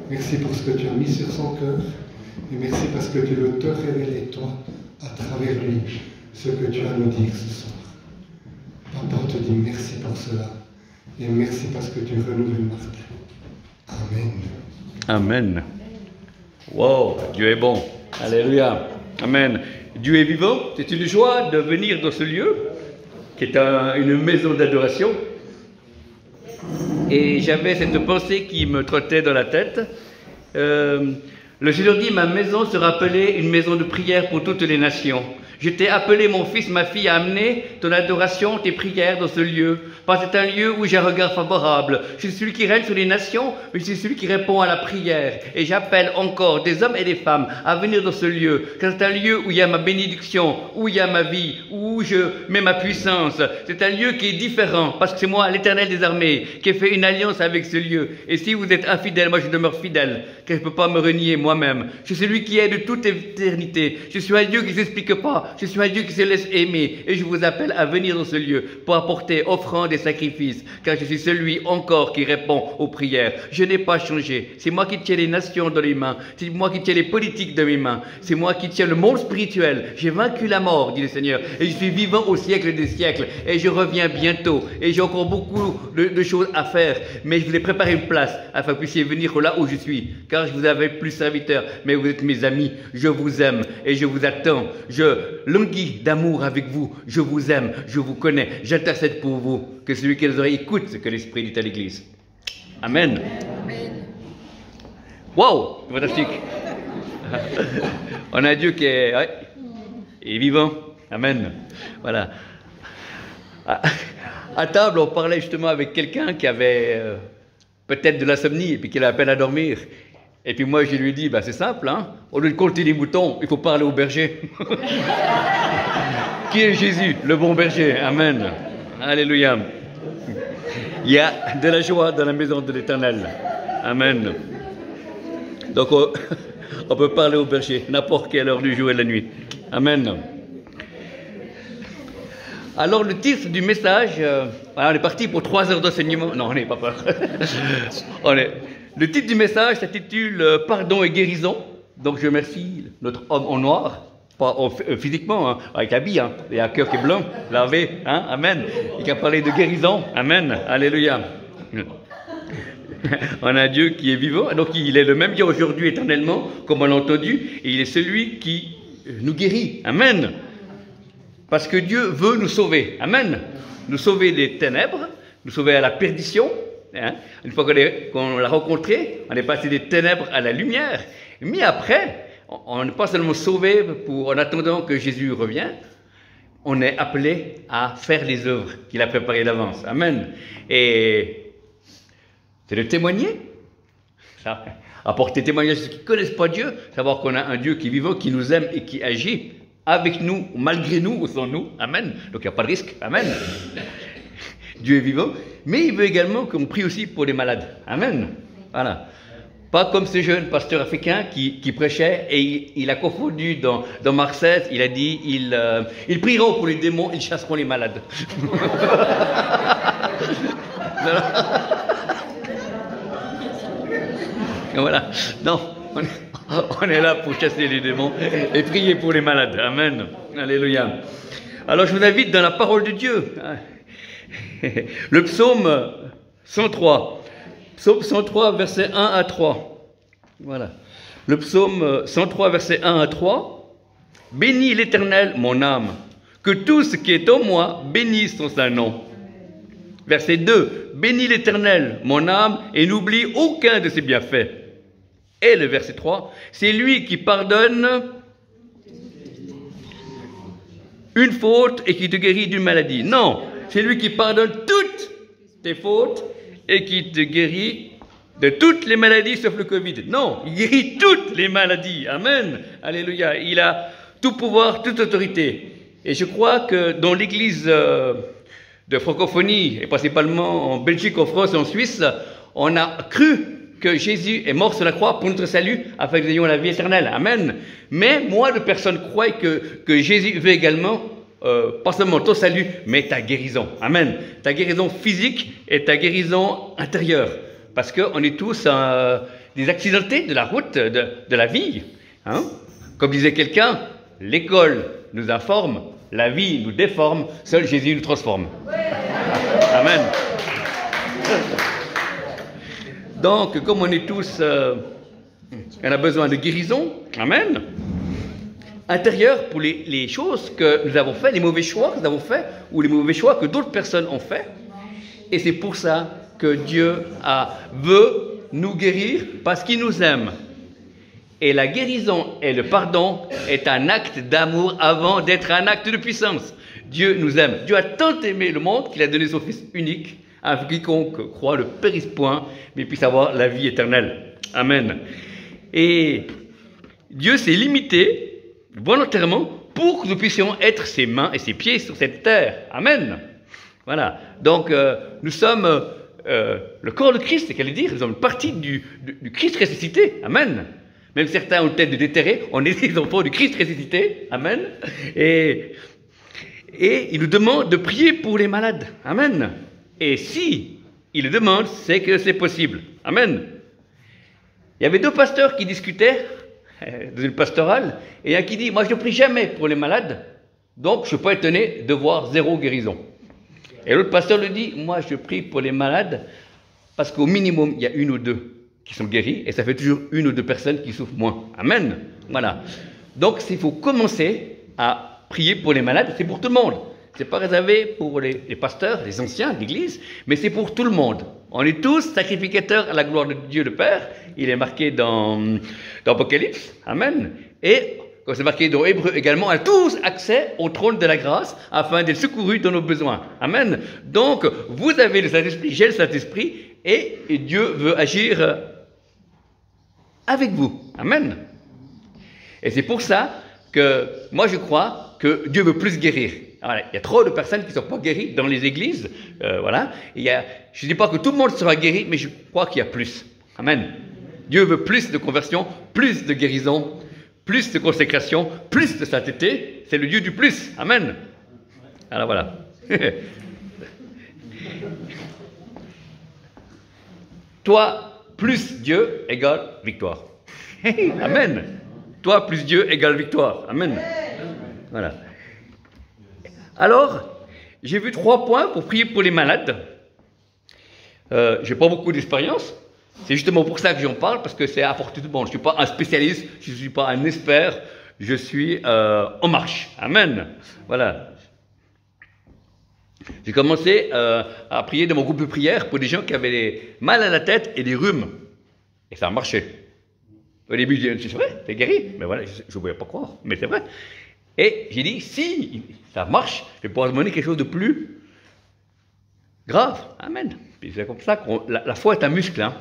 Merci pour ce que tu as mis sur son cœur. Et merci parce que tu veux te révéler, toi, à travers lui, ce que tu as à nous dire ce soir. Papa, on te dit merci pour cela. Et merci parce que tu renouvelles Martin. Amen. Amen. Wow, Dieu est bon. Alléluia. Amen. Dieu est vivant. C'est une joie de venir dans ce lieu, qui est une maison d'adoration. Et j'avais cette pensée qui me trottait dans la tête. Le Seigneur dit, ma maison sera appelée une maison de prière pour toutes les nations. Je t'ai appelé, mon fils, ma fille, à amener ton adoration, tes prières dans ce lieu. Parce que c'est un lieu où j'ai un regard favorable. Je suis celui qui règne sur les nations, mais je suis celui qui répond à la prière. Et j'appelle encore des hommes et des femmes à venir dans ce lieu. Car c'est un lieu où il y a ma bénédiction, où il y a ma vie, où je mets ma puissance. C'est un lieu qui est différent, parce que c'est moi, l'Éternel des armées, qui ai fait une alliance avec ce lieu. Et si vous êtes infidèle, moi je demeure fidèle, car je ne peux pas me renier moi-même. Je suis celui qui est de toute éternité. Je suis un Dieu qui ne s'explique pas. Je suis un Dieu qui se laisse aimer. Et je vous appelle à venir dans ce lieu pour apporter offrande et sacrifices, car je suis celui encore qui répond aux prières. Je n'ai pas changé. C'est moi qui tiens les nations dans les mains. C'est moi qui tiens les politiques dans mes mains. C'est moi qui tiens le monde spirituel. J'ai vaincu la mort, dit le Seigneur. Et je suis vivant au siècle des siècles. Et je reviens bientôt. Et j'ai encore beaucoup de choses à faire. Mais je vous ai préparé une place afin que vous puissiez venir là où je suis. Car je vous avais plus serviteurs. Mais vous êtes mes amis. Je vous aime et je vous attends. Je languis d'amour avec vous. Je vous aime. Je vous connais. J'intercède pour vous. Que celui qui les oreilles écoute ce que l'Esprit dit à l'Église. Amen. Wow, fantastique. On a un Dieu qui est, ouais, est vivant. Amen. Voilà. À table, on parlait justement avec quelqu'un qui avait peut-être de l'insomnie et puis qui avait la peine à dormir. Et puis moi, je lui ai dit, bah, c'est simple, hein. Au lieu de compter les moutons, il faut parler au berger. Qui est Jésus, le bon berger. Amen. Alléluia. Il y a de la joie dans la maison de l'Éternel. Amen. Donc, on peut parler au berger, n'importe quelle heure du jour et de la nuit. Amen. Alors, le titre du message, on est parti pour 3 heures d'enseignement. Non, on n'est pas peur. Le titre du message s'intitule « Pardon et guérison ». Donc, je remercie notre homme en noir. Pas physiquement, hein, avec l'habit, hein, et un cœur qui est blanc, lavé, hein, amen. Il qui a parlé de guérison, amen, alléluia. On a un Dieu qui est vivant, donc il est le même Dieu aujourd'hui éternellement, comme on l'a entendu, et il est celui qui nous guérit, amen. Parce que Dieu veut nous sauver, amen. Nous sauver des ténèbres, nous sauver à la perdition, hein. Une fois qu'on l'a rencontré, on est passé des ténèbres à la lumière, mais après, on n'est pas seulement sauvé en attendant que Jésus revienne, on est appelé à faire les œuvres qu'il a préparées d'avance. Amen. Et c'est de témoigner, ça, apporter témoignage à ceux qui ne connaissent pas Dieu, savoir qu'on a un Dieu qui est vivant, qui nous aime et qui agit avec nous, malgré nous ou sans nous. Amen. Donc il n'y a pas de risque. Amen. Dieu est vivant, mais il veut également qu'on prie aussi pour les malades. Amen. Voilà. Pas comme ce jeune pasteur africain qui prêchait et il a confondu dans Marc 16, il a dit ils prieront pour les démons, ils chasseront les malades. Voilà. Non, on est là pour chasser les démons et prier pour les malades. Amen. Alléluia. Alors je vous invite dans la parole de Dieu. Le psaume 103. Psaume 103, versets 1 à 3. Voilà. Le psaume 103, versets 1 à 3. Bénis l'Éternel, mon âme, que tout ce qui est en moi bénisse son saint nom. Verset 2. Bénis l'Éternel, mon âme, et n'oublie aucun de ses bienfaits. Et le verset 3. C'est lui qui pardonne une faute et qui te guérit d'une maladie. Non, c'est lui qui pardonne toutes tes fautes et qui te guérit de toutes les maladies sauf le Covid. Non, il guérit toutes les maladies. Amen. Alléluia. Il a tout pouvoir, toute autorité. Et je crois que dans l'église de francophonie, et principalement en Belgique, en France et en Suisse, on a cru que Jésus est mort sur la croix pour notre salut, afin que nous ayons la vie éternelle. Amen. Mais moi, de personnes croient que Jésus veut également pas seulement ton salut, mais ta guérison. Amen. Ta guérison physique et ta guérison intérieure. Parce qu'on est tous des accidentés de la route, de la vie. Hein? Comme disait quelqu'un, l'école nous informe, la vie nous déforme, seul Jésus nous transforme. Amen. Donc, comme on est tous, on a besoin de guérison, amen, intérieure pour les choses que nous avons fait, les mauvais choix que nous avons fait, ou les mauvais choix que d'autres personnes ont fait. Et c'est pour ça que Dieu veut nous guérir parce qu'il nous aime. Et la guérison et le pardon est un acte d'amour avant d'être un acte de puissance. Dieu nous aime. Dieu a tant aimé le monde qu'il a donné son Fils unique, à quiconque croit ne périsse point, mais puisse avoir la vie éternelle. Amen. Et Dieu s'est limité volontairement pour que nous puissions être ses mains et ses pieds sur cette terre. Amen. Voilà. Donc, nous sommes le corps de Christ, c'est qu'elle dire, nous sommes une partie du Christ ressuscité. Amen. Même certains ont tête de déterrer, on est des enfants du Christ ressuscité. Amen. Et il nous demande de prier pour les malades. Amen. Et si il le demande, c'est que c'est possible. Amen. Il y avait deux pasteurs qui discutaient dans une pastorale, et un qui dit, moi je ne prie jamais pour les malades, donc je ne suis pas étonné de voir 0 guérison. Et l'autre pasteur lui dit, moi je prie pour les malades, parce qu'au minimum, il y a 1 ou 2 qui sont guéris, et ça fait toujours 1 ou 2 personnes qui souffrent moins. Amen. Voilà. Donc il faut commencer à prier pour les malades, c'est pour tout le monde. Ce n'est pas réservé pour les pasteurs, les anciens de l'Église, mais c'est pour tout le monde. On est tous sacrificateurs à la gloire de Dieu le Père. Il est marqué dans Apocalypse. Amen. Et, comme c'est marqué dans Hébreux également, on a tous accès au trône de la grâce afin d'être secourus dans nos besoins. Amen. Donc, vous avez le Saint-Esprit, j'ai le Saint-Esprit, et Dieu veut agir avec vous. Amen. Et c'est pour ça que moi je crois que Dieu veut plus guérir. Voilà, il y a trop de personnes qui ne sont pas guéries dans les églises. Voilà. Je ne dis pas que tout le monde sera guéri, mais je crois qu'il y a plus. Amen. Dieu veut plus de conversion, plus de guérison, plus de consécration, plus de sainteté. C'est le Dieu du plus. Amen. Alors voilà. Toi, plus Dieu égale victoire. Amen. Toi, plus Dieu égale victoire. Amen. Voilà. Alors, j'ai vu 3 points pour prier pour les malades. Je n'ai pas beaucoup d'expérience. C'est justement pour ça que j'en parle, parce que c'est à portée de tout le monde. Je ne suis pas un spécialiste, je ne suis pas un expert, je suis en marche. Amen. Voilà. J'ai commencé à prier dans mon groupe de prière pour des gens qui avaient des mal à la tête et des rhumes. Et ça a marché. Au début, je dis, c'est vrai, t'es guéri. Mais voilà, je ne pouvais pas croire, mais c'est vrai. Et j'ai dit, si ça marche, je vais pouvoir demander quelque chose de plus grave. Amen. Puis c'est comme ça que la foi est un muscle. Hein.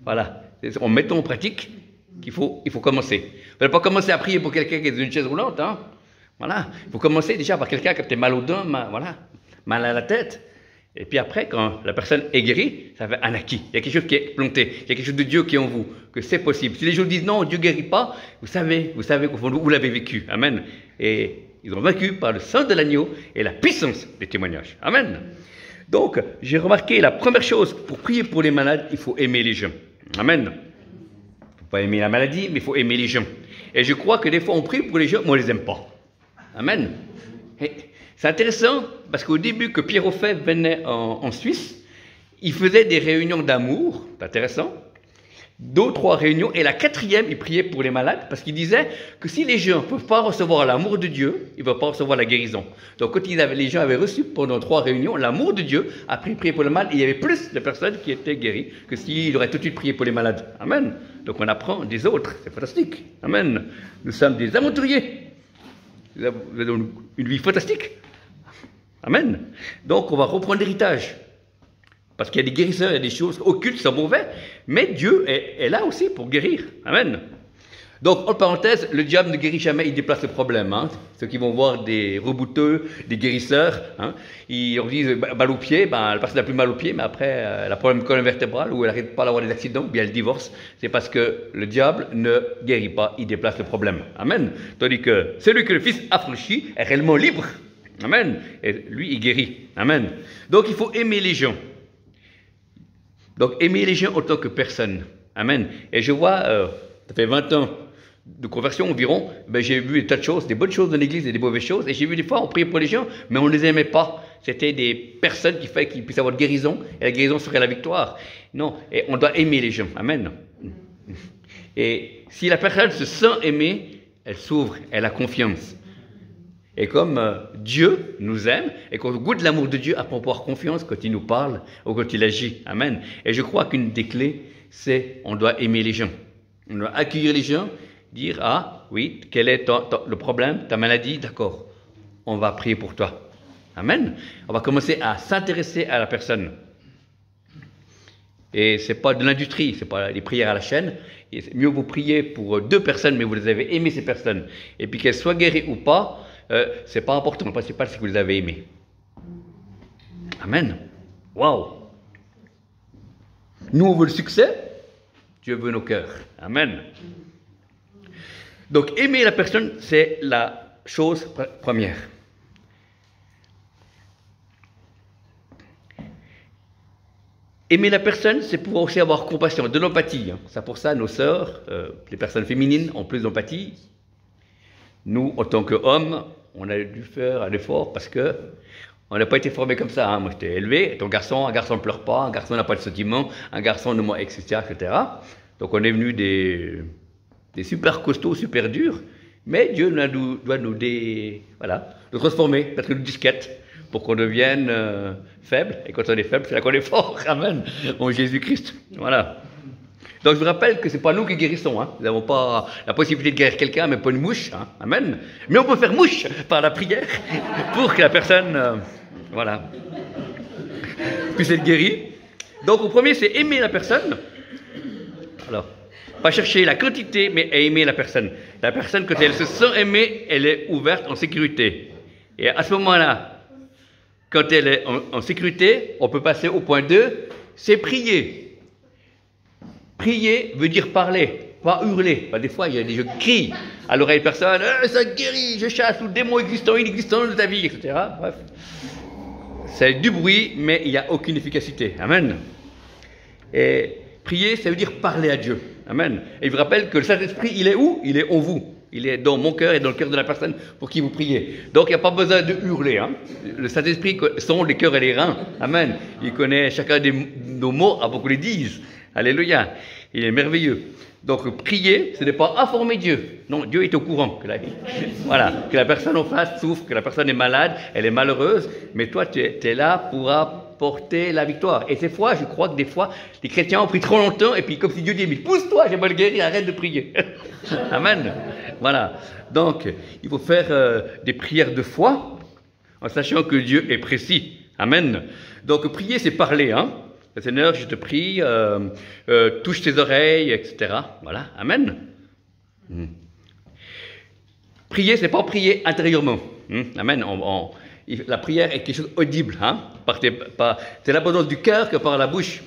Voilà. C'est en mettant en pratique qu'il faut commencer. Vous ne pouvez pas commencer à prier pour quelqu'un qui est dans une chaise roulante. Hein. Voilà. Il faut commencer déjà par quelqu'un qui a peut-être mal au dos, mal à la tête. Et puis après, quand la personne est guérie, ça fait un acquis. Il y a quelque chose qui est planté. Il y a quelque chose de Dieu qui est en vous, que c'est possible. Si les gens disent non, Dieu ne guérit pas, vous savez qu'au fond, vous l'avez vécu. Amen. Et ils ont vaincu par le sang de l'agneau et la puissance des témoignages. Amen. Donc, j'ai remarqué la première chose, pour prier pour les malades, il faut aimer les gens. Amen. Il ne faut pas aimer la maladie, mais il faut aimer les gens. Et je crois que des fois, on prie pour les gens, mais on ne les aime pas. Amen. Et c'est intéressant, parce qu'au début que Pierre Auffet venait en Suisse, il faisait des réunions d'amour, c'est intéressant, 2 ou 3 réunions, et la 4e, il priait pour les malades, parce qu'il disait que si les gens ne peuvent pas recevoir l'amour de Dieu, ils ne peuvent pas recevoir la guérison. Donc quand les gens avaient reçu pendant 3 réunions l'amour de Dieu, après il priait pour le malade, il y avait plus de personnes qui étaient guéries que s'il aurait tout de suite prié pour les malades. Amen. Donc on apprend des autres, c'est fantastique. Amen. Nous sommes des aventuriers. Nous avons une vie fantastique. Amen. Donc on va reprendre l'héritage. Parce qu'il y a des guérisseurs, il y a des choses occultes qui sont mauvais, mais Dieu est là aussi pour guérir. Amen. Donc, en parenthèse, le diable ne guérit jamais, il déplace le problème. Hein. Ceux qui vont voir des rebouteux, des guérisseurs, hein, ils leur disent mal au pied, la personne n'a plus mal au pied, mais après, elle a un problème de colonne vertébrale ou elle n'arrête pas d'avoir des accidents, ou bien elle divorce. C'est parce que le diable ne guérit pas, il déplace le problème. Amen. Tandis que celui que le Fils a franchi est réellement libre. Amen. Et lui, il guérit. Amen. Donc, il faut aimer les gens. Donc, aimer les gens autant que personne. Amen. Et je vois, ça fait 20 ans de conversion environ, ben j'ai vu des tas de choses, des bonnes choses dans l'église et des mauvaises choses. Et j'ai vu des fois, on priait pour les gens, mais on ne les aimait pas. C'était des personnes qui faisaient qu'ils puissent avoir de guérison, et la guérison serait la victoire. Non, et on doit aimer les gens. Amen. Et si la personne se sent aimée, elle s'ouvre, elle a confiance. Et comme Dieu nous aime, et qu'on goûte l'amour de Dieu, après on peut avoir confiance quand il nous parle ou quand il agit. Amen. Et je crois qu'une des clés, c'est on doit aimer les gens. On doit accueillir les gens, dire, ah oui, quel est le problème, ta maladie, d'accord, on va prier pour toi. Amen. On va commencer à s'intéresser à la personne. Et ce n'est pas de l'industrie, ce n'est pas les prières à la chaîne. Et c'est mieux vous priez pour 2 personnes, mais vous les avez aimées, ces personnes. Et puis qu'elles soient guéries ou pas, ce n'est pas important. Le principal, c'est que vous les avez aimées. Amen. Waouh. Nous, on veut le succès. Dieu veut nos cœurs. Amen. Donc, aimer la personne, c'est la chose première. Aimer la personne, c'est pouvoir aussi avoir compassion, de l'empathie. C'est pour ça, nos sœurs, les personnes féminines, ont plus d'empathie. Nous, en tant qu'hommes, on a dû faire un effort parce que on n'a pas été formés comme ça. Moi, j'étais élevé, un garçon ne pleure pas, un garçon n'a pas de sentiment, un garçon, etc., etc. Donc, on est venu des super costauds, super durs, mais Dieu doit nous transformer, mettre une disquette pour qu'on devienne faible. Et quand on est faible, c'est là qu'on est fort. Amen. En Jésus-Christ. Voilà. Donc je vous rappelle que ce n'est pas nous qui guérissons. Nous n'avons pas la possibilité de guérir quelqu'un, mais pas une mouche. Amen. Mais on peut faire mouche par la prière pour que la personne puisse être guérie. Donc au premier, c'est aimer la personne. Alors, pas chercher la quantité, mais aimer la personne. La personne, quand elle se sent aimée, elle est ouverte en sécurité. Et à ce moment-là, quand elle est en sécurité, on peut passer au point 2, c'est prier. Prier veut dire parler, pas hurler. Des fois, il y a des gens qui crient à l'oreille de personne, ça guérit, je chasse tout démon existant, inexistant de ta vie, etc. Bref. C'est du bruit, mais il n'y a aucune efficacité. Amen. Et prier, ça veut dire parler à Dieu. Amen. Et il vous rappelle que le Saint-Esprit, il est où? Il est en vous. Il est dans mon cœur et dans le cœur de la personne pour qui vous priez. Donc, il n'y a pas besoin de hurler. Le Saint-Esprit sonde les cœurs et les reins. Amen. Il connaît chacun de nos mots avant qu'on les dise. Alléluia. Il est merveilleux. Donc, prier, ce n'est pas informer Dieu. Non, Dieu est au courant que que la personne en face souffre, que la personne est malade, elle est malheureuse. Mais toi, tu es là pour apporter la victoire. Et ces fois, je crois que des fois, les chrétiens ont pris trop longtemps. Et puis, comme si Dieu dit, mais pousse-toi, j'ai mal guéri, arrête de prier. Amen. Voilà. Donc, il faut faire des prières de foi en sachant que Dieu est précis. Amen. Donc, prier, c'est parler. Seigneur, je te prie, touche tes oreilles, etc. Voilà. Amen. Prier, c'est pas prier intérieurement. Amen. La prière est quelque chose d'audible. C'est l'abondance du cœur que par la bouche.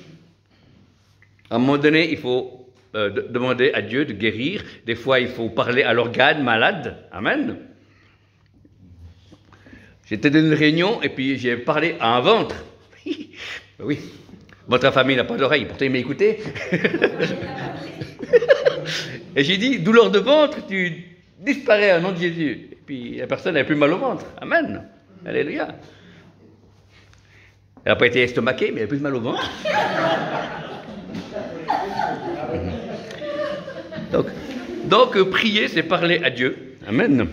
À un moment donné, il faut demander à Dieu de guérir. Des fois, il faut parler à l'organe malade. Amen. J'étais dans une réunion et puis j'ai parlé à un ventre. Oui. Votre famille n'a pas d'oreille, pourtant il m'a écouté. Et j'ai dit, douleur de ventre, tu disparais au nom de Jésus. Et puis la personne n'avait plus mal au ventre. Amen. Alléluia. Elle n'a pas été estomaquée, mais elle a plus mal au ventre. Donc, prier, c'est parler à Dieu. Amen.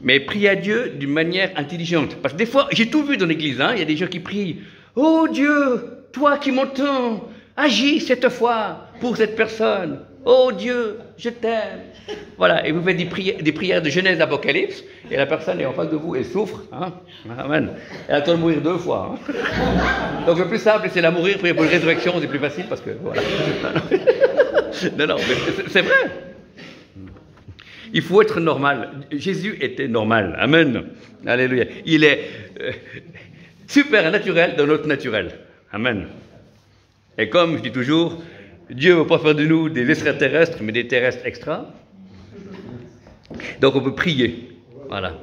Mais prier à Dieu d'une manière intelligente. Parce que des fois, j'ai tout vu dans l'église, il y a des gens qui prient. Oh Dieu, toi qui m'entends, agis cette fois pour cette personne. Oh Dieu, je t'aime. Voilà, et vous faites des prières de Genèse d'Apocalypse, et la personne est en face de vous, elle souffre. Amen. Elle attend de mourir 2 fois. Donc le plus simple, c'est la mourir, prier pour la résurrection, c'est plus facile parce que voilà. Non, mais c'est vrai. Il faut être normal. Jésus était normal. Amen. Alléluia. Il est super naturel dans notre naturel. Amen. Et comme je dis toujours, Dieu ne veut pas faire de nous des extraterrestres, mais des terrestres extra. Donc on peut prier. Voilà.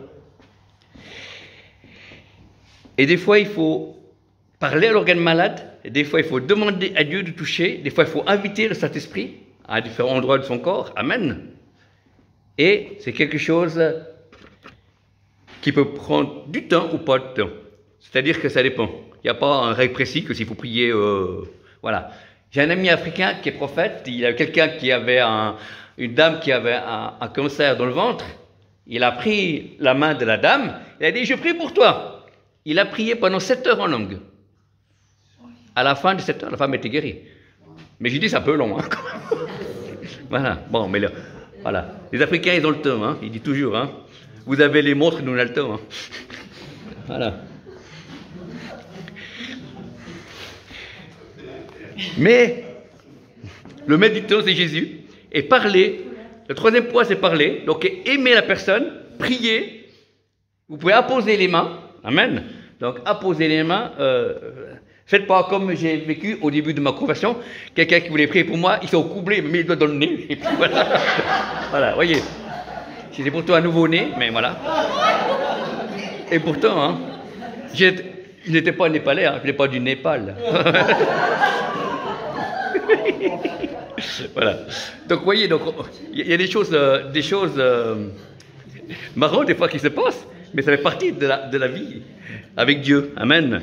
Et des fois, il faut parler à l'organe malade, des fois il faut demander à Dieu de toucher, des fois il faut inviter le Saint-Esprit à différents endroits de son corps. Amen. Et c'est quelque chose qui peut prendre du temps ou pas de temps. C'est-à-dire que ça dépend. Il n'y a pas un règle précis que s'il faut prier, voilà. J'ai un ami africain qui est prophète, il y a quelqu'un qui avait une dame qui avait un cancer dans le ventre, il a pris la main de la dame, il a dit « Je prie pour toi ». Il a prié pendant 7 heures en langue. À la fin de 7 heures, la femme était guérie. Mais j'ai dit c'est un peu long. Hein. Voilà, bon, mais là, voilà. Les Africains, ils ont le temps, hein. Ils disent toujours, hein. Vous avez les montres, nous on a le temps. Hein. Voilà. Mais le maître du temps, c'est Jésus. Et parler, le troisième point, c'est parler. Donc, aimer la personne, prier. Vous pouvez apposer les mains. Amen. Donc, apposer les mains. Faites pas comme j'ai vécu au début de ma conversion. Quelqu'un qui voulait prier pour moi, il s'est coublé, il m'a mis les doigts dans le nez. Et puis voilà. Voilà, voyez. C'était pourtant un nouveau-né, mais voilà. Et pourtant, hein, je n'étais pas népalais, hein, je n'étais pas du Népal. Voilà. Donc, vous voyez, il y a des choses marrantes des fois qui se passent, mais ça fait partie de la vie avec Dieu. Amen.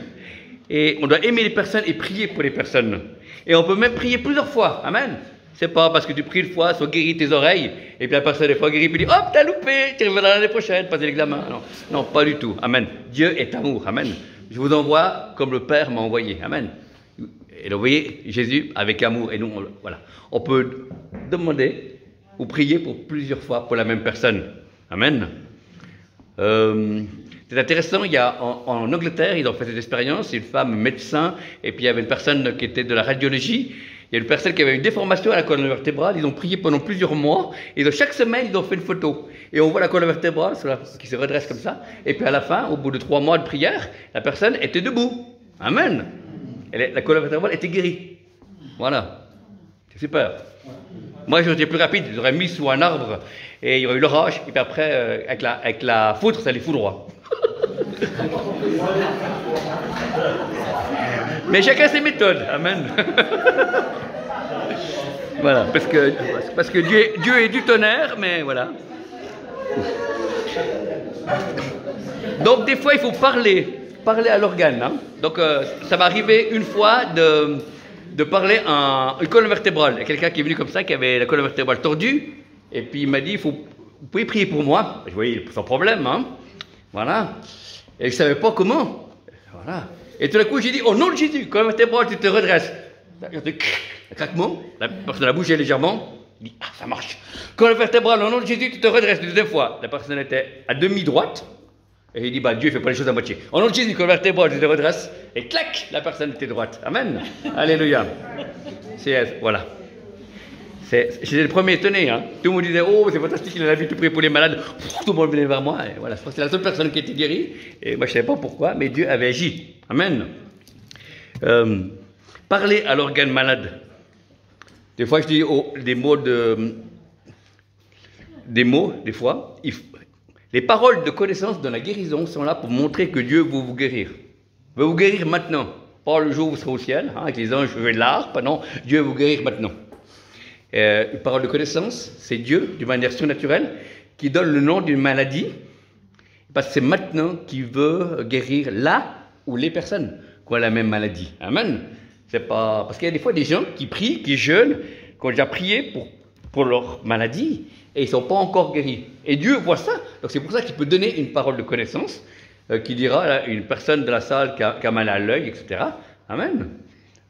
Et on doit aimer les personnes et prier pour les personnes. Et on peut même prier plusieurs fois. Amen. C'est pas parce que tu pries une fois, soit guéri tes oreilles, et puis la personne est pas guérie, puis dit hop, t'as loupé, tu reviendras l'année prochaine, passer l'examen. Non, non, pas du tout. Amen. Dieu est amour. Amen. Je vous envoie comme le Père m'a envoyé. Amen. Et là, vous voyez, Jésus avec amour. Et nous, voilà. On peut demander ou prier pour plusieurs fois pour la même personne. Amen. C'est intéressant, il y a en Angleterre, ils ont fait cette expérience, une femme médecin, et puis il y avait une personne qui était de la radiologie, il y a une personne qui avait une déformation à la colonne vertébrale, ils ont prié pendant plusieurs mois, et donc chaque semaine, ils ont fait une photo. Et on voit la colonne vertébrale qui se redresse comme ça, et puis à la fin, au bout de 3 mois de prière, la personne était debout. Amen. La colonne vertébrale était guérie. Voilà. C'est super. Moi, j'aurais été plus rapide, j'aurais mis sous un arbre, et il y aurait eu l'orage, et puis après, avec la foudre, ça allait foudroie. Mais chacun ses méthodes. Amen. Voilà, parce que Dieu est du tonnerre, mais voilà. Donc des fois il faut parler à l'organe. Hein. Donc ça m'est arrivé une fois de parler à une colonne vertébrale. Il y a quelqu'un qui est venu comme ça, qui avait la colonne vertébrale tordue, et puis il m'a dit, vous pouvez prier pour moi. Je voyais sans problème, hein. Voilà. Et je ne savais pas comment. Voilà. Et tout d'un coup, j'ai dit, au nom de Jésus, colonne vertébrale, tu te redresses. Un craquement, la personne a bougé légèrement. Il dit, ah, ça marche. Colonne vertébrale, au nom de Jésus, tu te redresses. La deuxième fois, la personne était à demi-droite. Et il dit, bah, Dieu ne fait pas les choses à moitié. Au nom de Jésus, colonne vertébrale, tu te redresses. Et clac, la personne était droite. Amen. Alléluia. Voilà. J'étais le premier étonné. Hein. Tout le monde disait, oh, c'est fantastique, il a l'habitude de prier pour les malades. Tout le monde venait vers moi. Et voilà, c'est la seule personne qui était guérie. Et moi, je ne savais pas pourquoi, mais Dieu avait agi. Amen. Parler à l'organe malade. Des fois, je dis des fois. Les paroles de connaissance dans la guérison sont là pour montrer que Dieu veut vous guérir. Veut vous guérir maintenant. Pas le jour où vous serez au ciel, hein, avec les anges jouer de l'harpe. Non, Dieu veut vous guérir maintenant. Une parole de connaissance, c'est Dieu, d'une manière surnaturelle, qui donne le nom d'une maladie, parce que c'est maintenant qu'il veut guérir là où les personnes qui ont la même maladie. Amen. C'est pas parce qu'il y a des fois des gens qui prient, qui jeûnent, qui ont déjà prié pour leur maladie et ils ne sont pas encore guéris. Et Dieu voit ça. Donc c'est pour ça qu'il peut donner une parole de connaissance qui dira à une personne de la salle qui a mal à l'œil, etc. Amen.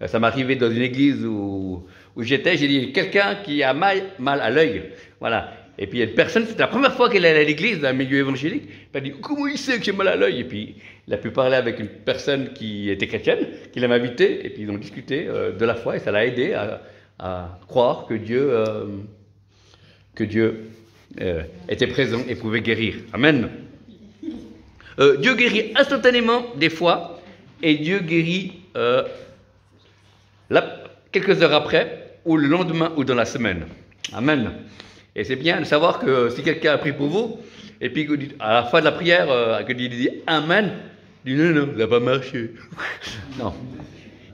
Ça m'est arrivé dans une église où j'étais, j'ai dit quelqu'un qui a mal à l'œil. Voilà. Et puis il y a une personne, c'était la première fois qu'elle allait à l'église, dans un milieu évangélique, elle a dit comment il sait que j'ai mal à l'œil? Et puis il a pu parler avec une personne qui était chrétienne, qui l'avait invité, et puis ils ont discuté de la foi, et ça l'a aidé à croire que Dieu était présent et pouvait guérir. Amen. Dieu guérit instantanément des fois, et Dieu guérit quelques heures après, ou le lendemain, ou dans la semaine. Amen. Et c'est bien de savoir que si quelqu'un a prié pour vous, et puis à la fin de la prière, que il dit Amen, il dit non, ça n'a pas marché. Non.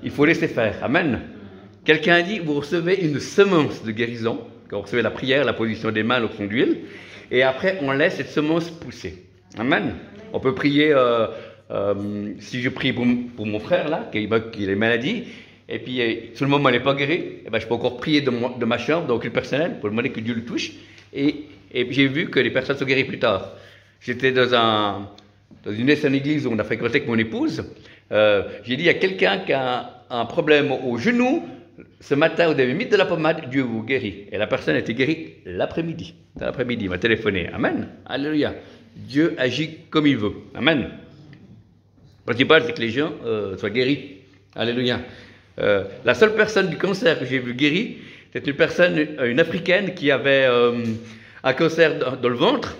Il faut laisser faire. Amen. Quelqu'un a dit, vous recevez une semence de guérison, quand vous recevez la prière, la position des mains, l'onction d'huile, et après on laisse cette semence pousser. Amen. On peut prier, si je prie pour mon frère là, qui a une maladie, et puis sur le moment il n'est pas guéri, et ben, je peux encore prier de ma chambre, donc le personnel, pour demander que Dieu le touche, et j'ai vu que les personnes sont guéries plus tard. J'étais dans une ancienne église où on a fréquenté avec mon épouse. J'ai dit, il y a quelqu'un qui a un problème au genou. Ce matin, vous avez mis de la pommade, Dieu vous guérit. Et la personne a été guérie l'après-midi. Dans l'après-midi, il m'a téléphoné. Amen. Alléluia. Dieu agit comme il veut. Amen. Le principal, c'est que les gens soient guéris. Alléluia. La seule personne du cancer que j'ai vu guérie, c'est une personne, une africaine qui avait un cancer dans le ventre.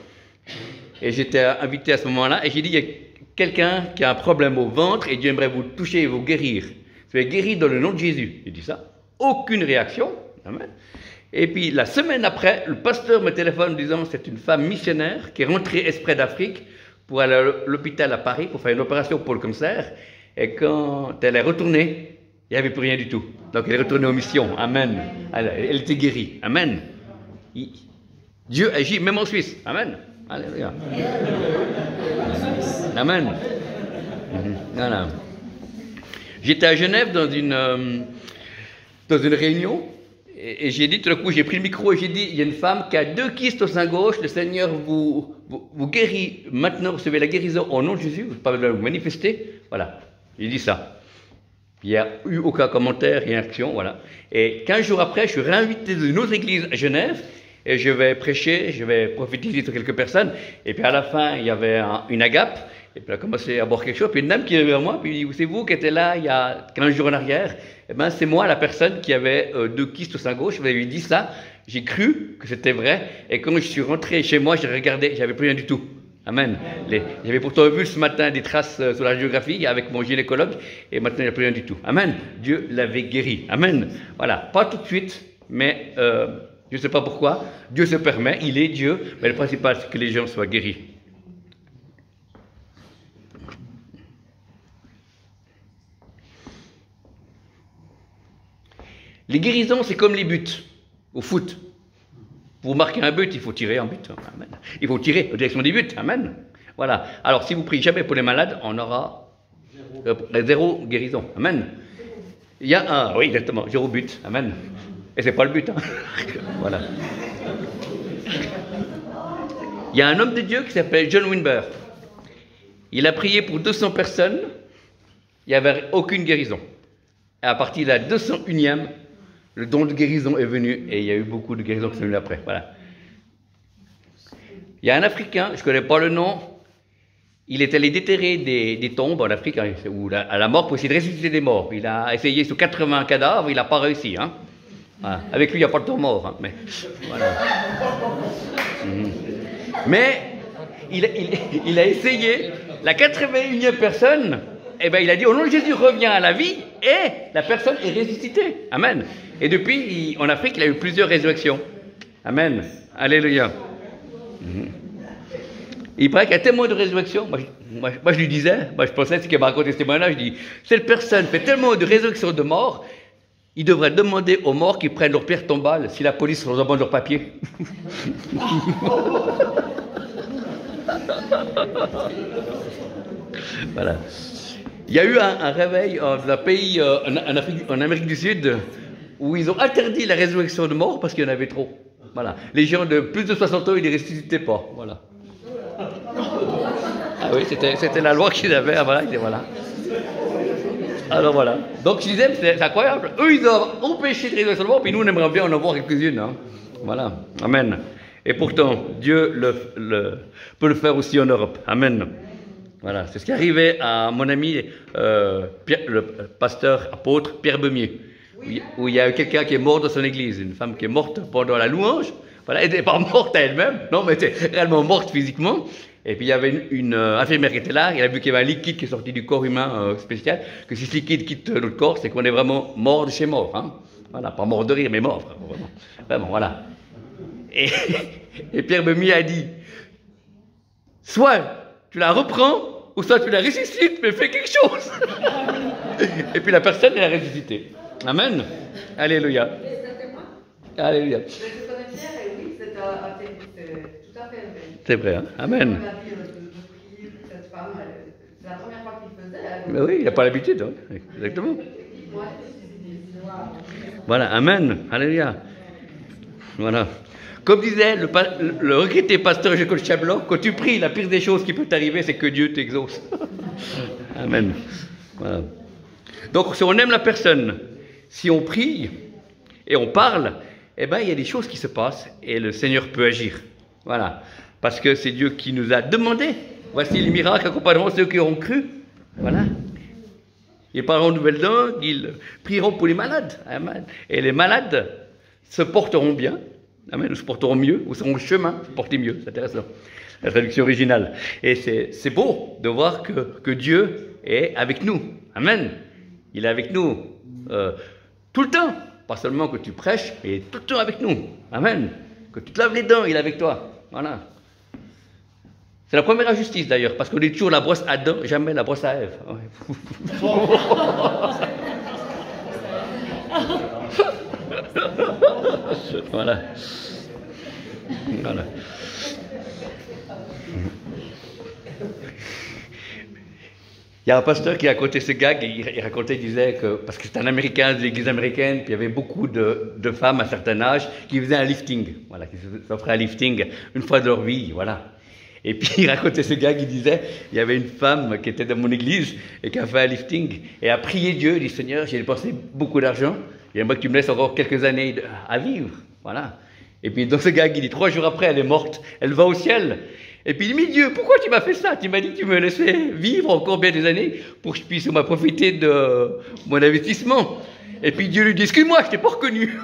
Et j'étais invité à ce moment-là. Et j'ai dit, il y a quelqu'un qui a un problème au ventre et Dieu aimerait vous toucher et vous guérir. Soyez guéri dans le nom de Jésus. J'ai dit ça. Aucune réaction. Amen. Et puis la semaine après, le pasteur me téléphone en disant c'est une femme missionnaire qui est rentrée exprès d'Afrique pour aller à l'hôpital à Paris pour faire une opération pour le cancer. Et quand elle est retournée, il n'y avait plus rien du tout. Donc elle est retournée aux missions. Amen. Elle était guérie. Amen. Dieu agit même en Suisse. Amen. Alléluia. Amen. Voilà. J'étais à Genève dans une réunion et j'ai dit tout d'un coup, j'ai pris le micro et j'ai dit, il y a une femme qui a 2 kystes au sein gauche, le Seigneur vous guérit, maintenant recevez la guérison au nom de Jésus, vous pouvez le manifester, voilà, j'ai dit ça. Il n'y a eu aucun commentaire, réaction, voilà. Et 15 jours après, je suis réinvité dans une autre église à Genève et je vais prêcher, je vais prophétiser sur quelques personnes et puis à la fin, il y avait une agape. Et puis elle a commencé à boire quelque chose, puis une dame qui est vers moi, puis il dit, c'est vous qui étiez là il y a 15 jours en arrière? Eh bien, c'est moi la personne qui avait 2 kystes au sein gauche, vous avez dit ça, j'ai cru que c'était vrai, et quand je suis rentré chez moi, j'ai regardé, j'avais plus rien du tout. Amen. J'avais pourtant vu ce matin des traces sur la géographie avec mon gynécologue, et maintenant il n'y a plus rien du tout. Amen. Dieu l'avait guéri. Amen. Voilà, pas tout de suite, mais je ne sais pas pourquoi, Dieu se permet, il est Dieu, mais le principal c'est que les gens soient guéris. Les guérisons, c'est comme les buts au foot. Pour marquer un but, il faut tirer un but. Amen. Il faut tirer en direction des buts. Amen. Voilà. Alors, si vous priez jamais pour les malades, on aura 0 guérison. Amen. Il y a oui, exactement, 0 but. Amen. Et c'est pas le but. Hein. Voilà. Il y a un homme de Dieu qui s'appelle John Wimber. Il a prié pour 200 personnes. Il n'y avait aucune guérison. Et à partir de la 201e, le don de guérison est venu et il y a eu beaucoup de guérisons qui sont venues après. Voilà. Il y a un Africain, je ne connais pas le nom, il est allé déterrer des tombes en Afrique, hein, ou à la mort pour essayer de ressusciter des morts. Il a essayé sur 80 cadavres, il n'a pas réussi. Hein. Voilà. Avec lui, il n'y a pas de temps mort. Hein, mais voilà. Mais il a essayé, la 81e personne, eh ben, il a dit, au nom de Jésus, reviens à la vie, et la personne est ressuscitée. Amen. Et depuis, en Afrique, il a eu plusieurs résurrections. Amen. Alléluia. Il paraît qu'il y a tellement de résurrections. Moi, je lui disais, je pensais, ce qu'il m'a raconté ce témoignage, je dis, cette personne fait tellement de résurrections de morts, il devrait demander aux morts qu'ils prennent leur pierre tombale si la police leur demande leur papier. Voilà. Il y a eu un réveil dans un pays en Amérique du Sud où ils ont interdit la résurrection de morts parce qu'il y en avait trop. Voilà. Les gens de plus de 60 ans, ils ne les ressuscitaient pas. Voilà. Ah oui, c'était la loi qu'ils avaient. Voilà, voilà. Alors voilà. Donc je disais, c'est incroyable. Eux, ils ont empêché de résurrection de morts, puis nous, on aimerait bien en avoir quelques-unes. Hein. Voilà. Amen. Et pourtant, Dieu peut le faire aussi en Europe. Amen. Voilà, c'est ce qui arrivait à mon ami, le pasteur apôtre Pierre Beumier, où il y a eu quelqu'un qui est mort dans son église, une femme qui est morte pendant la louange. Voilà, elle n'était pas morte à elle-même, non, mais elle était réellement morte physiquement. Et puis il y avait une infirmière qui était là, il a vu qu'il y avait un liquide qui est sorti du corps humain spécial, que si ce liquide quitte notre corps, c'est qu'on est vraiment mort de chez mort. Hein. Voilà, pas mort de rire, mais mort, vraiment. Vraiment, voilà. Et Pierre Beumier a dit, soit tu la reprends, ou soit tu la ressuscites, mais fais quelque chose. Et puis la personne, elle a ressuscité. Amen. Alléluia. Alléluia. C'est vrai, hein? Amen. C'est la première fois qu'il faisait. Mais oui, il n'a pas l'habitude, hein? Exactement. Voilà, amen. Alléluia. Voilà. Comme disait le regretté pasteur Jacob Chablon, quand tu pries, la pire des choses qui peut t'arriver, c'est que Dieu t'exauce. Amen. Voilà. Donc, si on aime la personne, si on prie et on parle, eh ben, il y a des choses qui se passent et le Seigneur peut agir. Voilà. Parce que c'est Dieu qui nous a demandé. Voici les miracles accompagneront ceux qui auront cru. Voilà. Ils parleront de nouvelles langues, ils prieront pour les malades. Amen. Et les malades se porteront bien. Amen. Ou se porteront mieux, ou seront au chemin, se porter mieux. C'est intéressant. La traduction originale. Et c'est beau de voir que Dieu est avec nous. Amen. Il est avec nous tout le temps. Pas seulement que tu prêches, mais tout le temps avec nous. Amen. Que tu te laves les dents, il est avec toi. Voilà. C'est la première injustice d'ailleurs, parce qu'on dit toujours la brosse à Adam, jamais la brosse à Ève. Voilà. Voilà. Il y a un pasteur qui racontait ce gag, et il racontait, il disait que, parce que c'est un Américain de l'église américaine, puis il y avait beaucoup de femmes à un certain âge qui faisaient un lifting, voilà, qui s'offraient un lifting une fois de leur vie, voilà. Et puis il racontait ce gag, il disait, il y avait une femme qui était dans mon église et qui a fait un lifting, et a prié Dieu, il dit, Seigneur, j'ai dépensé beaucoup d'argent, et j'aimerais que tu me laisses encore quelques années à vivre, voilà. Et puis dans ce gag, il dit, 3 jours après, elle est morte, elle va au ciel. Et puis il dit, mais Dieu, pourquoi tu m'as fait ça? Tu m'as dit que tu me laissais vivre encore bien des années pour que je puisse profiter de mon investissement. Et puis Dieu lui dit, excuse-moi, je t'ai pas reconnu.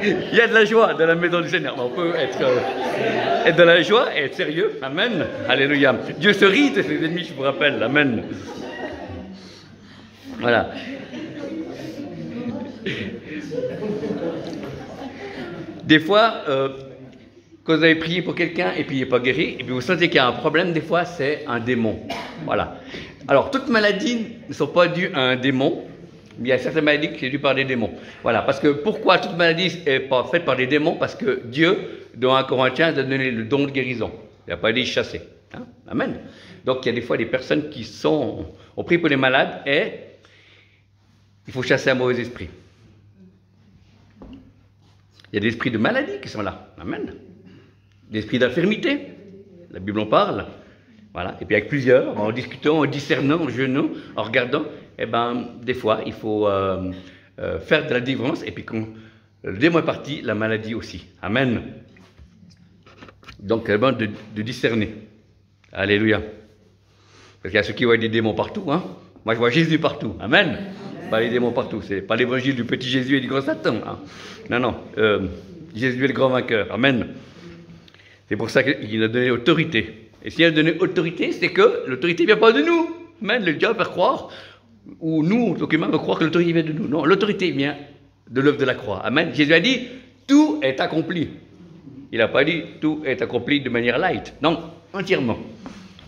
Il y a de la joie dans la maison du Seigneur. On peut être dans la joie et être sérieux. Amen. Alléluia. Dieu se rit de ses ennemis, je vous rappelle. Amen. Voilà. Des fois, quand vous avez prié pour quelqu'un et puis il n'est pas guéri, et puis vous sentez qu'il y a un problème, des fois, c'est un démon. Voilà. Alors, toutes maladies ne sont pas dues à un démon. Mais il y a certaines maladies qui sont dues par des démons. Voilà, parce que pourquoi toute maladie n'est pas faite par des démons? Parce que Dieu, dans 1 Corinthiens, a donné le don de guérison. Il n'a pas dit chasser. Hein? Amen. Donc il y a des fois des personnes qui ont pris pour les malades et il faut chasser un mauvais esprit. Il y a des esprits de maladie qui sont là. Amen. Des esprits d'infirmité. La Bible en parle. Voilà. Et puis avec plusieurs, en discutant, en discernant, en jeûnant, en regardant, eh ben, des fois, il faut faire de la délivrance, et puis quand le démon est parti, la maladie aussi. Amen. Donc, c'est bon de discerner. Alléluia. Parce qu'il y a ceux qui voient des démons partout. Hein. Moi, je vois Jésus partout. Amen. Pas les démons partout. C'est pas l'évangile du petit Jésus et du grand Satan. Hein. Non, non. Jésus est le grand vainqueur. Amen. C'est pour ça qu'il a donné autorité. Et s'il a donné autorité, c'est que l'autorité ne vient pas de nous. Amen. Le diable va croire, ou nous, en tant qu'humains, va croire que l'autorité vient de nous. Non, l'autorité vient de l'œuvre de la croix. Amen. Jésus a dit, tout est accompli. Il n'a pas dit, tout est accompli de manière light. Non, entièrement.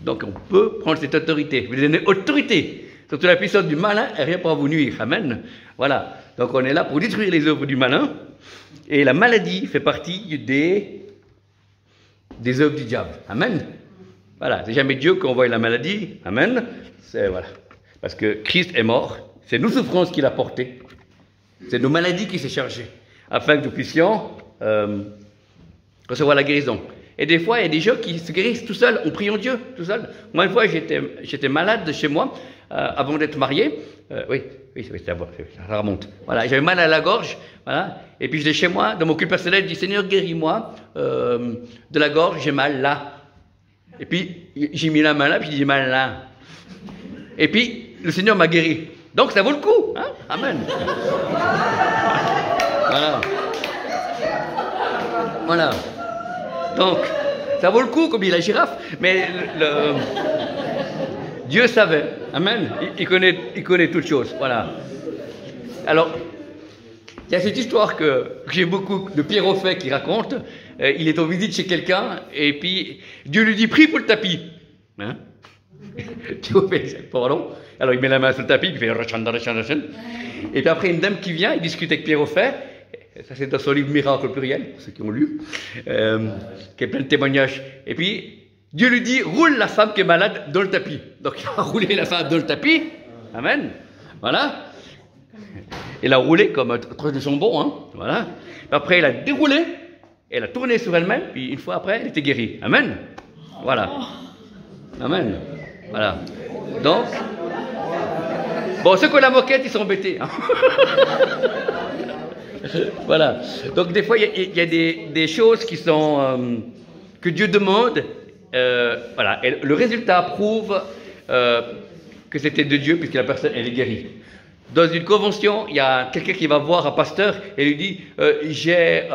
Donc on peut prendre cette autorité. Vous donnez autorité. Surtout la puissance du malin, elle vient pour vous nuire. Amen. Voilà. Donc on est là pour détruire les œuvres du malin. Et la maladie fait partie des œuvres du diable. Amen. Voilà. C'est jamais Dieu qui envoie la maladie. Amen. C'est, voilà. Parce que Christ est mort. C'est nos souffrances qu'il a portées. C'est nos maladies qui s'est chargées. Afin que nous puissions recevoir la guérison. Et des fois, il y a des gens qui se guérissent tout seuls, en priant Dieu, tout seul. Moi, une fois, j'étais malade chez moi, avant d'être marié. Oui, ça remonte. Voilà, j'avais mal à la gorge, voilà. Et puis, j'étais chez moi, dans mon culte personnel, je dis, Seigneur, guéris-moi de la gorge, j'ai mal là. Et puis, j'ai mis la main là, puis j'ai mal là. Et puis, le Seigneur m'a guéri. Donc, ça vaut le coup, hein? Amen. Voilà. Voilà. Donc, ça vaut le coup, comme dit la girafe, mais Dieu savait. Amen. Il connaît toutes choses. Voilà. Alors, il y a cette histoire que j'ai beaucoup de Pierre Offet qui raconte. Il est en visite chez quelqu'un et puis Dieu lui dit prie pour le tapis. Hein? Pierre Offet, pardon. Alors il met la main sur le tapis, il fait rachan. Et puis après une dame qui vient, il discute avec Pierre Offet. Ça c'est dans son livre Miracle au pluriel, pour ceux qui ont lu, qui est plein de témoignages. Et puis Dieu lui dit roule la femme qui est malade dans le tapis. Donc il a roulé la femme dans le tapis. Amen. Voilà. Elle a roulé comme un troche de jambon, hein, voilà. Après, elle a déroulé, elle a tourné sur elle-même, puis une fois après, elle était guérie. Amen. Voilà. Amen. Voilà. Donc, bon, ceux qui ont la moquette, ils sont embêtés. Hein. Voilà. Donc, des fois, il y a des choses qui sont que Dieu demande. Voilà. Et le résultat prouve que c'était de Dieu, puisque la personne, elle est guérie. Dans une convention, il y a quelqu'un qui va voir un pasteur et lui dit j'ai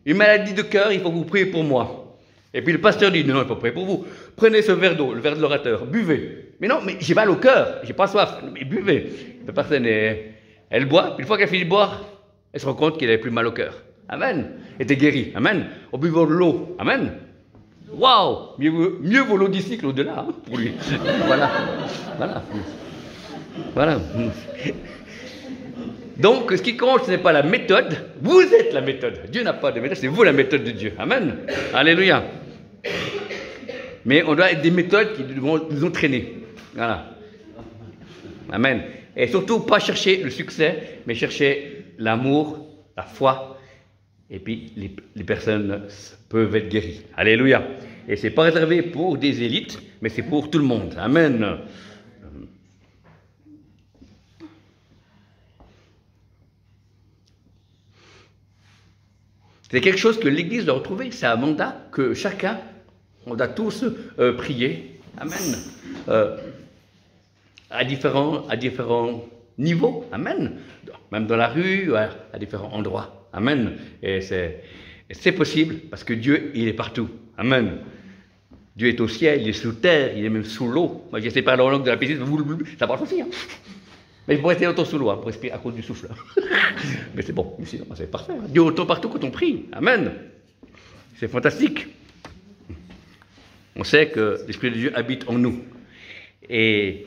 une maladie de cœur, il faut que vous priez pour moi. Et puis le pasteur dit non, il faut prier pour vous. Prenez ce verre d'eau, le verre de l'orateur, buvez. Mais non, mais j'ai mal au cœur, j'ai pas soif, mais buvez. La personne, elle boit, puis une fois qu'elle finit de boire, elle se rend compte qu'elle n'avait plus mal au cœur. Amen. Elle était guérie. Amen. En buvant de l'eau. Amen. Waouh. Mieux vaut l'eau d'ici que l'au-delà hein, pour lui. Voilà. Voilà. Voilà. Donc, ce qui compte, ce n'est pas la méthode. Vous êtes la méthode. Dieu n'a pas de méthode, c'est vous la méthode de Dieu. Amen. Alléluia. Mais on doit être des méthodes qui vont nous entraîner. Voilà. Amen. Et surtout, pas chercher le succès, mais chercher l'amour, la foi. Et puis, les personnes peuvent être guéries. Alléluia. Et ce n'est pas réservé pour des élites, mais c'est pour tout le monde. Amen. C'est quelque chose que l'Église doit retrouver. C'est un mandat que chacun, on doit tous prier. Amen. À différents niveaux. Amen. Même dans la rue, à différents endroits. Amen. Et c'est possible parce que Dieu, il est partout. Amen. Dieu est au ciel, il est sous terre, il est même sous l'eau. Moi, j'essaie de parler en langue de la piscine, ça marche aussi. Hein. Mais il faut rester longtemps sous l'eau, hein, pour respirer à cause du souffle. Mais c'est bon, sinon, c'est parfait. Hein. Dieu autant partout quand on prie. Amen. C'est fantastique. On sait que l'Esprit de Dieu habite en nous. Et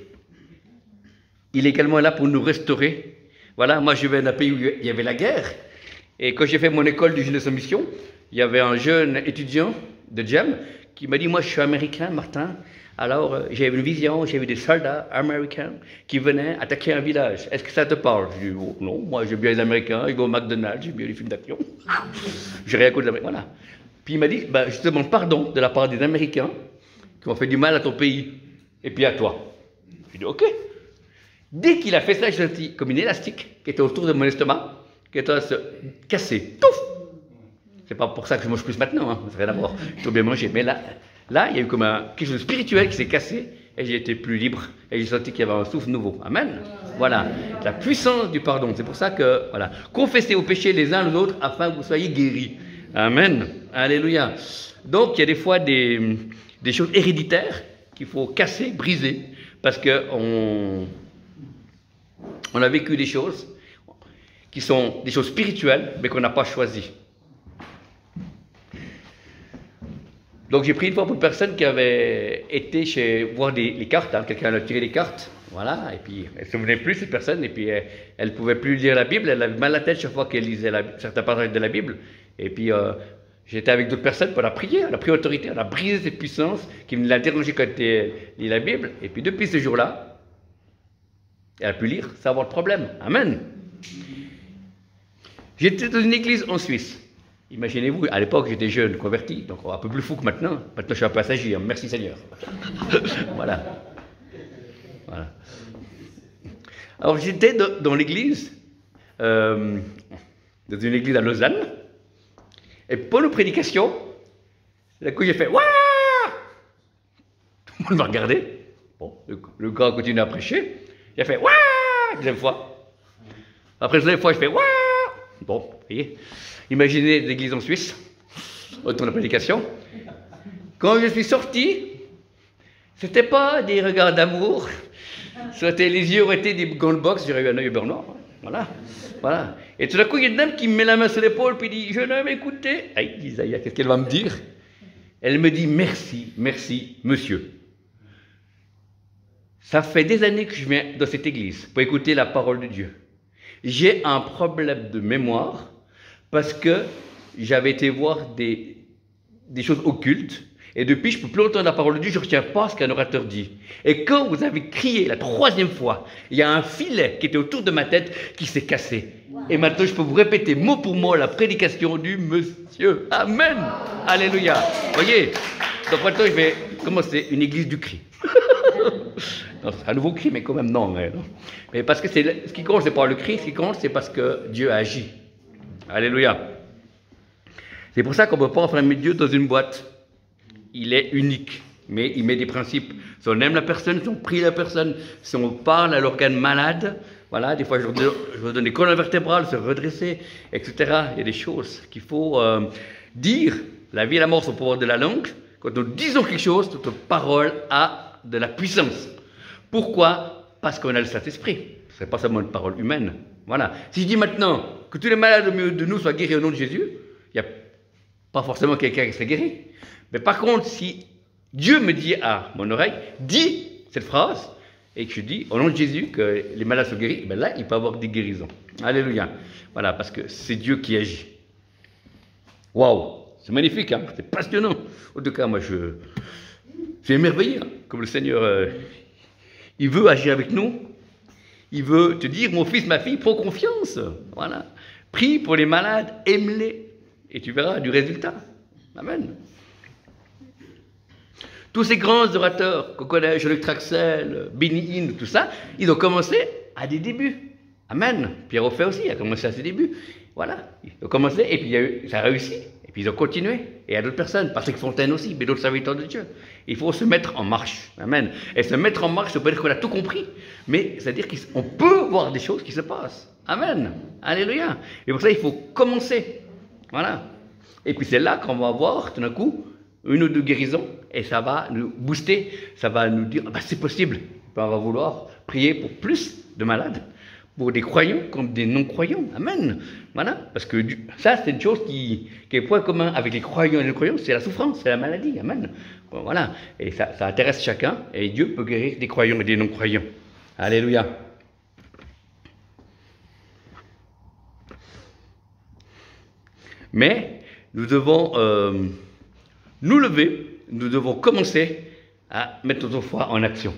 il est également là pour nous restaurer. Voilà, moi je viens d'un pays où il y avait la guerre. Et quand j'ai fait mon école de jeunesse en mission, il y avait un jeune étudiant de GEM qui m'a dit, moi je suis américain, Martin. Alors, j'avais une vision, j'ai vu des soldats américains qui venaient attaquer un village. Est-ce que ça te parle? Je dis, oh, non, moi j'aime bien les Américains, je vais au McDonald's, j'aime bien les films d'action. J'ai rien contre les Américains, voilà. Puis il m'a dit, bah, je te demande pardon de la part des Américains qui ont fait du mal à ton pays et puis à toi. Je dis, ok. Dès qu'il a fait ça, j'ai senti comme une élastique qui était autour de mon estomac, qui était à se casser. Touf! C'est pas pour ça que je mange plus maintenant, hein, ça n'a rien à voir. Je dois bien manger. Mais là, il y a eu comme quelque chose de spirituel qui s'est cassé et j'ai été plus libre et j'ai senti qu'il y avait un souffle nouveau. Amen. Voilà. La puissance du pardon. C'est pour ça que, voilà. Confessez vos péchés les uns aux autres afin que vous soyez guéris. Amen. Alléluia. Donc, il y a des fois des choses héréditaires qu'il faut casser, briser, parce qu'on a vécu des choses qui sont des choses spirituelles, mais qu'on n'a pas choisies. Donc j'ai pris une fois pour une personne qui avait été voir les cartes, hein. Quelqu'un a tiré les cartes, voilà, et puis elle ne se souvenait plus, cette personne, et puis elle ne pouvait plus lire la Bible, elle avait mal à la tête chaque fois qu'elle lisait certains passages de la Bible, et puis j'étais avec d'autres personnes, on a prié autorité, on a brisé cette puissance qui me l'a dérangé quand elle lit la Bible, et puis depuis ce jour-là, elle a pu lire, sans avoir de problème. Amen. J'étais dans une église en Suisse. Imaginez-vous, à l'époque, j'étais jeune, converti, donc un peu plus fou que maintenant. Maintenant, je suis un passager, hein. Merci Seigneur. Voilà. Voilà. Alors, j'étais dans l'église, dans une église à Lausanne, et pour nos prédications, d'un coup, j'ai fait « Wouah !» Tout le monde m'a regardé. Bon, le gars a continué à prêcher. J'ai fait « Wouah !» Deuxième fois. Après, la deuxième fois, je fais « Wouah !» Bon, vous voyez. Imaginez l'église en Suisse, autour de la prédication. Quand je suis sorti, C'était pas des regards d'amour. C'était, les yeux auraient été des goldbox, j'aurais eu un œil au beurre noir. Voilà. Voilà. Et tout d'un coup, il y a une dame qui me met la main sur l'épaule, puis dit, jeune homme, écoutez. Aïe, Isaïe, qu'est-ce qu'elle va me dire? Elle me dit, merci, merci, monsieur. Ça fait des années que je viens dans cette église pour écouter la parole de Dieu. J'ai un problème de mémoire parce que j'avais été voir des choses occultes. Et depuis, je ne peux plus entendre la parole de Dieu, je ne retiens pas ce qu'un orateur dit. Et quand vous avez crié la 3e fois, il y a un filet qui était autour de ma tête qui s'est cassé. Et maintenant, je peux vous répéter mot pour mot la prédication du monsieur. Amen. Alléluia. Voyez, donc maintenant, je vais commencer une église du cri. Non, c'est un nouveau cri, mais quand même non. Mais parce que ce qui compte, ce n'est pas le cri, ce qui compte, c'est parce que Dieu agit. Alléluia. C'est pour ça qu'on ne peut pas enfermer Dieu dans une boîte. Il est unique, mais il met des principes. Si on aime la personne, si on prie la personne, si on parle à l'organe malade, voilà, des fois je leur donne des colonnes vertébrales, se redresser, etc. Il y a des choses qu'il faut dire. La vie et la mort sont au pouvoir de la langue. Quand nous disons quelque chose, notre parole a de la puissance. Pourquoi? Parce qu'on a le Saint-Esprit. Ce n'est pas seulement une parole humaine. Voilà. Si je dis maintenant que tous les malades au milieu de nous soient guéris au nom de Jésus, il n'y a pas forcément quelqu'un qui serait guéri. Mais par contre, si Dieu me dit à mon oreille, dis cette phrase, et que je dis au nom de Jésus que les malades sont guéris, ben là, il peut y avoir des guérisons. Alléluia. Voilà, parce que c'est Dieu qui agit. Waouh, c'est magnifique, hein, c'est passionnant. En tout cas, moi, je suis émerveillé, hein, comme le Seigneur, il veut agir avec nous. Il veut te dire, mon fils, ma fille, prends confiance. Voilà. Prie pour les malades, aime-les, et tu verras du résultat. Amen. Tous ces grands orateurs qu'on connaît, Jean-Luc Traxel, Benny Hinn, tout ça, ils ont commencé à des débuts. Amen. Pierre Offay aussi a commencé à ses débuts. Voilà. Ils ont commencé et puis ça a réussi. Et puis ils ont continué. Et il y a d'autres personnes, Patrick Fontaine aussi, mais d'autres serviteurs de Dieu. Il faut se mettre en marche. Amen. Et se mettre en marche, ça veut pas dire qu'on a tout compris, mais c'est-à-dire qu'on peut voir des choses qui se passent. Amen. Alléluia. Et pour ça, il faut commencer. Voilà. Et puis c'est là qu'on va voir tout d'un coup une ou deux guérisons, et ça va nous booster, ça va nous dire, ah ben c'est possible. On va vouloir prier pour plus de malades, pour des croyants comme des non-croyants. Amen. Voilà, parce que ça, c'est une chose qui est point commun avec les croyants et les non-croyants, c'est la souffrance, c'est la maladie. Amen. Bon, voilà, et ça intéresse chacun, et Dieu peut guérir des croyants et des non-croyants. Alléluia. Mais nous devons nous lever, nous devons commencer à mettre notre foi en action.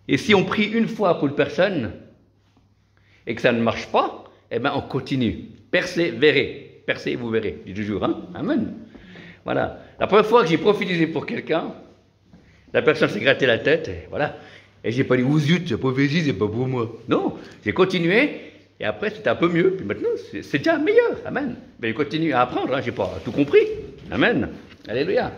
Et si on prie une fois pour une personne et que ça ne marche pas, eh bien on continue. Persévérez. Percez et vous verrez. Je dis toujours, hein? Amen. Voilà. La première fois que j'ai prophétisé pour quelqu'un, la personne s'est gratté la tête, et voilà. Et j'ai pas dit, vous zut, la prophétie, c'est pas pour moi. Non, j'ai continué. Et après, c'était un peu mieux. Puis maintenant, c'est déjà meilleur. Amen. Mais je continue à apprendre. Hein. Je n'ai pas tout compris. Amen. Alléluia.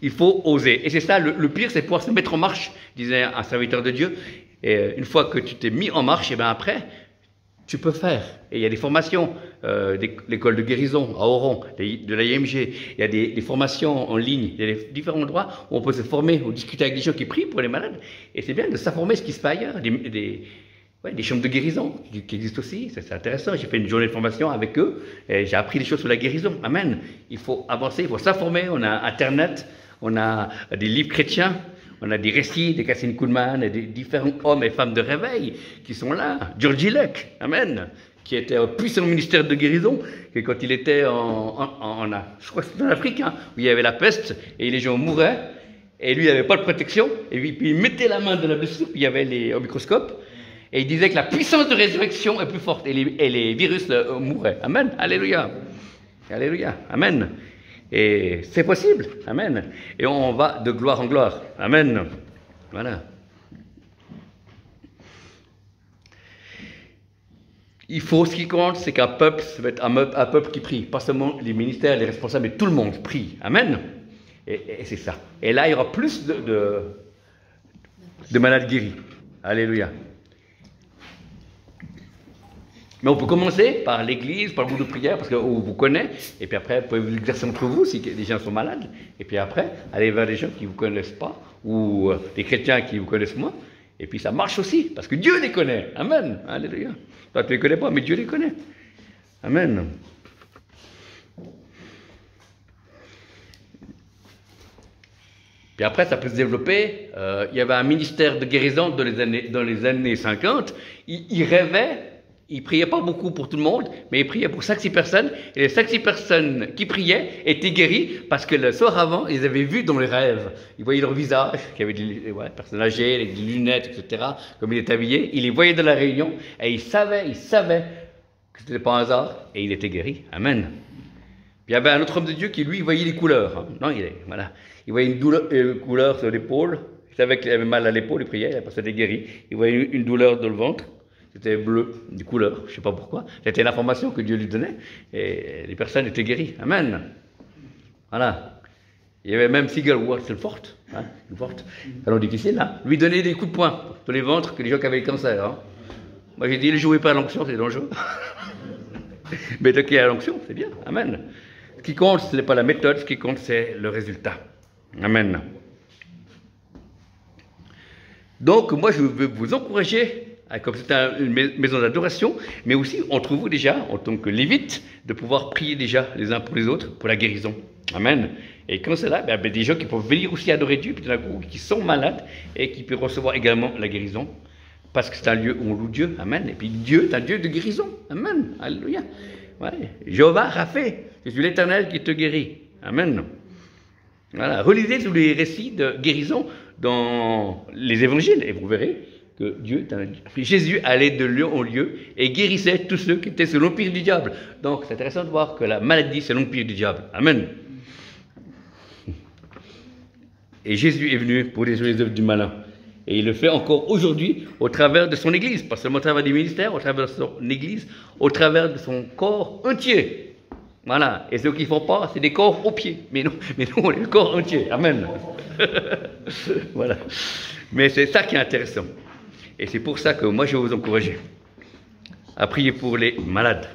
Il faut oser. Et c'est ça, le pire, c'est pouvoir se mettre en marche, disait un serviteur de Dieu. Et une fois que tu t'es mis en marche, et bien après, tu peux faire. Et il y a des formations, l'école de guérison à Oran, de l'IMG. Il y a des formations en ligne. Il y a différents endroits où on peut se former, ou discuter avec des gens qui prient pour les malades. Et c'est bien de s'informer ce qui se passe ailleurs. Des chambres de guérison qui existent aussi, c'est intéressant. J'ai fait une journée de formation avec eux et j'ai appris des choses sur la guérison. Amen. Il faut avancer, il faut s'informer. On a Internet, on a des livres chrétiens, on a des récits de Kassine Kuhlman et des différents hommes et femmes de réveil qui sont là. Georgie Luck, amen, qui était un puissant ministère de guérison, et quand il était je crois que c'était en Afrique, hein, où il y avait la peste et les gens mouraient, et lui il n'avait pas de protection, et puis il mettait la main dans la blessure, puis il y avait au microscope. Et il disait que la puissance de résurrection est plus forte et les virus mourraient. Amen. Alléluia. Alléluia. Amen. Et c'est possible. Amen. Et on va de gloire en gloire. Amen. Voilà. Ce qui compte, c'est qu'un peuple, ça va être un peuple qui prie. Pas seulement les ministères, les responsables, mais tout le monde prie. Amen. Et c'est ça. Et là, il y aura plus de malades guéris. Alléluia. Mais on peut commencer par l'église, par le groupe de prière, parce qu'on vous connaît, et puis après, vous pouvez vous exercer entre vous si des gens sont malades, et puis après, aller vers des gens qui ne vous connaissent pas, ou des chrétiens qui vous connaissent moins, et puis ça marche aussi, parce que Dieu les connaît. Amen. Alléluia. Toi, tu ne les connais pas, mais Dieu les connaît. Amen. Puis après, ça peut se développer. Il y avait un ministère de guérison dans les années 50. Il rêvait, il priait pas beaucoup pour tout le monde, mais il priait pour 5-6 personnes. Et les 5-6 personnes qui priaient étaient guéries parce que le soir avant, ils avaient vu dans les rêves. Ils voyaient leur visage, qu'il y avait des personnes âgées, avec des lunettes, etc. Comme il était habillé. Il les voyait dans la réunion et il savait que ce n'était pas un hasard et il était guéri. Amen. Puis il y avait un autre homme de Dieu qui, lui, voyait les couleurs. Hein. Non, il voyait une couleur sur l'épaule. Il savait qu'il avait mal à l'épaule, il priait, parce qu'il était guéri. Il voyait une douleur dans le ventre. C'était bleu, une couleur, je ne sais pas pourquoi. C'était l'information que Dieu lui donnait. Et les personnes étaient guéries. Amen. Voilà. Il y avait même Sigel Watson-Fort, hein, une forte, alors difficile, hein, lui donnait des coups de poing sur les ventres que les gens qui avaient le cancer. Hein. Moi j'ai dit, ne jouez pas à l'onction, c'est dangereux. Mais de qui a l'onction, c'est bien. Amen. Ce qui compte, ce n'est pas la méthode, ce qui compte, c'est le résultat. Amen. Donc, moi, je veux vous encourager, comme c'est une maison d'adoration, mais aussi, entre vous déjà, en tant que lévites, de pouvoir prier déjà les uns pour les autres pour la guérison. Amen. Et quand c'est là, des gens qui peuvent venir aussi adorer Dieu, puis d'un coup, qui sont malades et qui peuvent recevoir également la guérison. Parce que c'est un lieu où on loue Dieu. Amen. Et puis Dieu est un Dieu de guérison. Amen. Alléluia. Ouais. Jéhovah Rapha, je suis l'Éternel qui te guérit. Amen. Voilà. Relisez tous les récits de guérison dans les évangiles et vous verrez que Jésus allait de lieu en lieu et guérissait tous ceux qui étaient sous l'empire du diable. Donc c'est intéressant de voir que la maladie c'est l'empire du diable. Amen. Et Jésus est venu pour détruire les œuvres du malin. Et il le fait encore aujourd'hui au travers de son Église, pas seulement au travers du ministère, au travers de son Église, au travers de son corps entier. Voilà. Et ceux qui ne font pas, c'est des corps aux pieds. Mais nous, on est le corps entier. Amen. Voilà. Mais c'est ça qui est intéressant. Et c'est pour ça que moi, je vais vous encourager à prier pour les malades.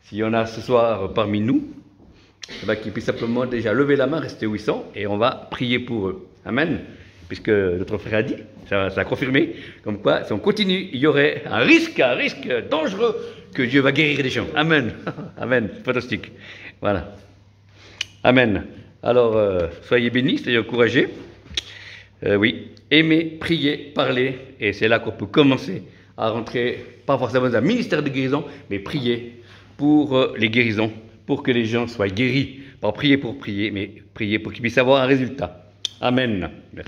S'il y en a ce soir parmi nous, qui puissent simplement déjà lever la main, rester où ils sont, et on va prier pour eux. Amen. Puisque notre frère a dit, ça a confirmé, comme quoi, si on continue, il y aurait un risque dangereux que Dieu va guérir les gens. Amen. Amen. Fantastique. Voilà. Amen. Alors, soyez bénis, soyez encouragés. Oui, aimez, priez, parlez, et c'est là qu'on peut commencer à rentrer, pas forcément dans un ministère de guérison, mais prier pour les guérisons, pour que les gens soient guéris. Pas prier pour prier, mais prier pour qu'ils puissent avoir un résultat. Amen. Merci.